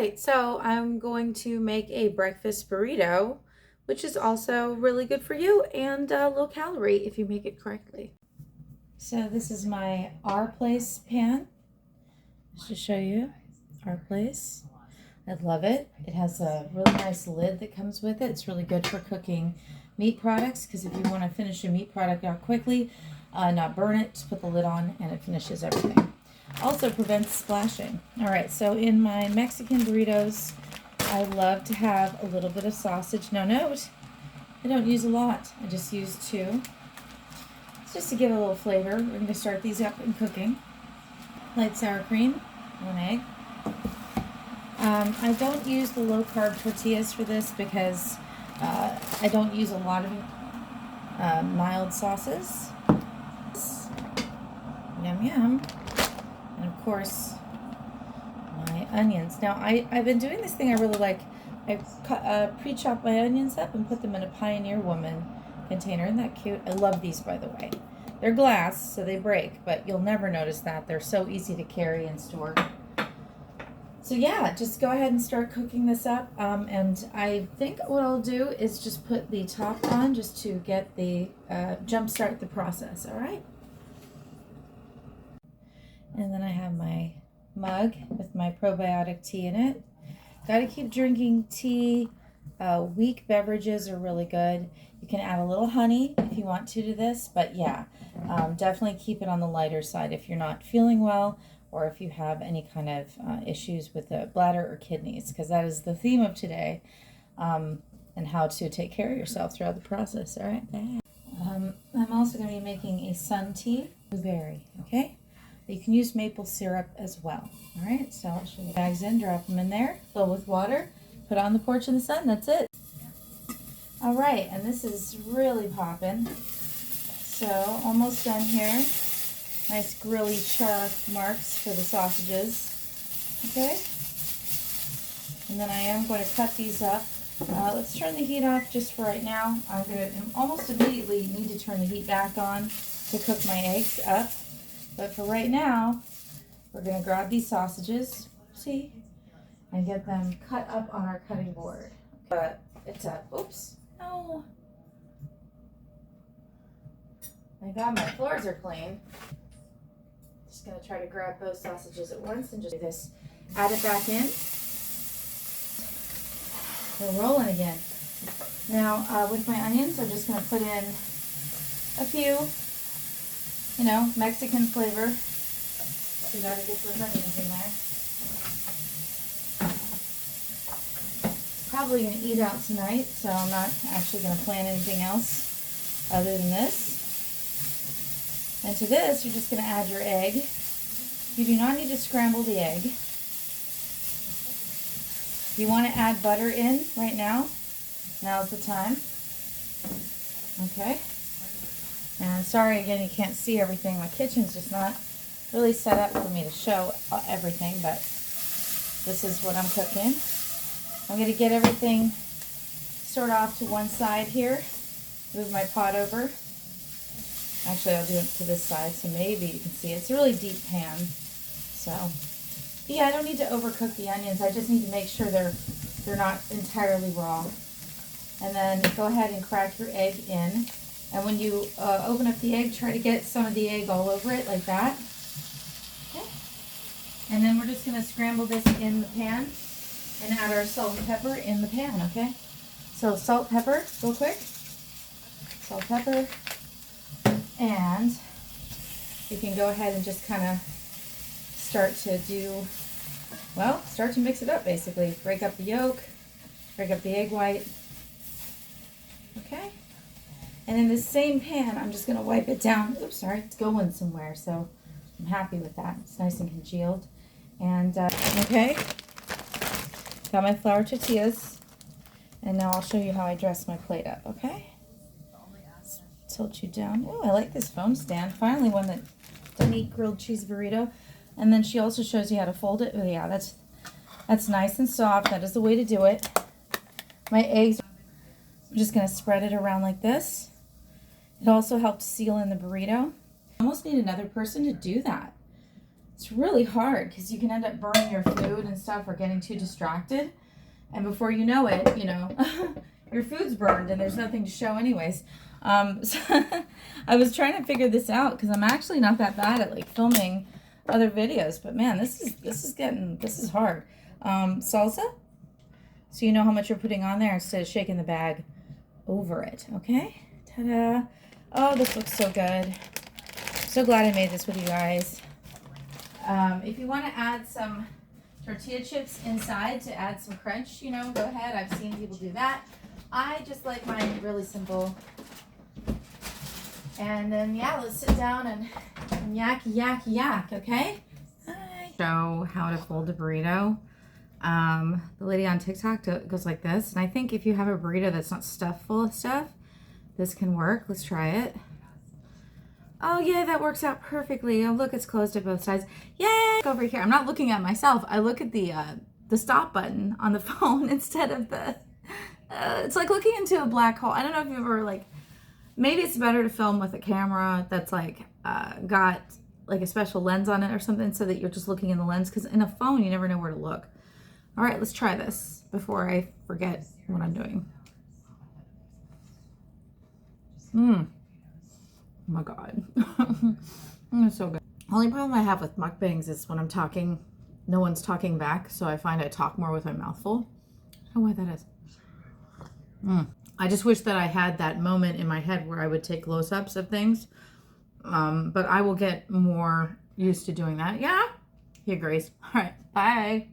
right, so I'm going to make a breakfast burrito, which is also really good for you and low calorie if you make it correctly. So this is my Our Place pan. Just to show you, Our Place. I love it. It has a really nice lid that comes with it. It's really good for cooking meat products because if you want to finish a meat product out quickly, not burn it, just put the lid on and it finishes everything. Also prevents splashing. All right, so in my Mexican burritos, I love to have a little bit of sausage. Now note, I don't use a lot. I just use 2. It's just to give a little flavor. We're going to start these up in cooking. Light sour cream, 1 egg. I don't use the low-carb tortillas for this because I don't use a lot of mild sauces. Yum, yum. And of course, my onions. Now, I've been doing this thing I really like. I pre-chop my onions up and put them in a Pioneer Woman container. Isn't that cute? I love these, by the way. They're glass, so they break, but you'll never notice that. They're so easy to carry and store. So yeah, just go ahead and start cooking this up. And I think what I'll do is just put the top on just to get the jumpstart the process, all right? And then I have my mug with my probiotic tea in it. Got to keep drinking tea. Weak beverages are really good. You can add a little honey if you want to this, but yeah, definitely keep it on the lighter side if you're not feeling well or if you have any kind of issues with the bladder or kidneys, because that is the theme of today, and how to take care of yourself throughout the process. All right. I'm also going to be making a sun tea, blueberry. Okay. You can use maple syrup as well. All right. So I'll show you bags in, drop them in there, fill with water, put it on the porch in the sun. That's it. All right, and this is really popping. So almost done here. Nice grilly char marks for the sausages. Okay. And then I am going to cut these up. Let's turn the heat off just for right now. I'm going to almost immediately need to turn the heat back on to cook my eggs up. But for right now, we're going to grab these sausages, see, and get them cut up on our cutting board. But it's a, oops, no. Thank God my floors are clean. Just going to try to grab both sausages at once and just do this. Add it back in. We're rolling again. Now, with my onions, I'm just going to put in a few, Mexican flavor. You got to get those onions in there. Probably going to eat out tonight, so I'm not actually going to plan anything else other than this. And to this, you're just going to add your egg. You do not need to scramble the egg. If you want to add butter in right now, now's the time. Okay. And sorry again, you can't see everything. My kitchen's just not really set up for me to show everything, but this is what I'm cooking. I'm going to get everything sort off to one side here. Move my pot over. Actually, I'll do it to this side so maybe you can see it. It's a really deep pan. So, yeah, I don't need to overcook the onions. I just need to make sure they're not entirely raw. And then go ahead and crack your egg in. And when you open up the egg, try to get some of the egg all over it like that. Okay. And then we're just going to scramble this in the pan and add our salt and pepper in the pan, okay? So salt, pepper, real quick. Salt, pepper. And you can go ahead and just kind of start to mix it up basically. Break up the yolk, break up the egg white. Okay? And in this same pan, I'm just going to wipe it down. Oops, sorry, it's going somewhere, so I'm happy with that. It's nice and congealed. And, okay, got my flour tortillas. And now I'll show you how I dress my plate up, okay? Tilt you down. Oh, I like this foam stand. Finally one that doesn't eat grilled cheese burrito. And then she also shows you how to fold it. Oh yeah, that's nice and soft. That is the way to do it. My eggs, I'm just going to spread it around like this. It also helps seal in the burrito. I almost need another person to do that. It's really hard because you can end up burning your food and stuff or getting too distracted. And before you know it, you know, your food's burned and there's nothing to show anyways. So I was trying to figure this out because I'm actually not that bad at like filming other videos. But man, this is hard. Salsa. So you know how much you're putting on there instead of shaking the bag over it. Okay. Ta-da. Oh, this looks so good. So glad I made this with you guys. If you want to add some tortilla chips inside to add some crunch, you know, go ahead. I've seen people do that. I just like mine really simple. And then, yeah, let's sit down and yak, okay? Hi. Show how to fold a burrito. The lady on TikTok goes like this. And I think if you have a burrito that's not stuffed full of stuff, this can work. Let's try it. Oh, yeah, that works out perfectly. Oh, look, it's closed at both sides. Yay! Over here. I'm not looking at myself. I look at the stop button on the phone instead of the... it's like looking into a black hole. I don't know if you've ever, like... Maybe it's better to film with a camera that's, like, got, like, a special lens on it or something so that you're just looking in the lens. Because in a phone, you never know where to look. All right, let's try this before I forget what I'm doing. Oh my God. It's so good. Only problem I have with mukbangs is when I'm talking, no one's talking back, so I find I talk more with my mouth full. I don't know why that is. I just wish that I had that moment in my head where I would take close-ups of things. But I will get more used to doing that. Yeah? Here, Grace. All right. Bye.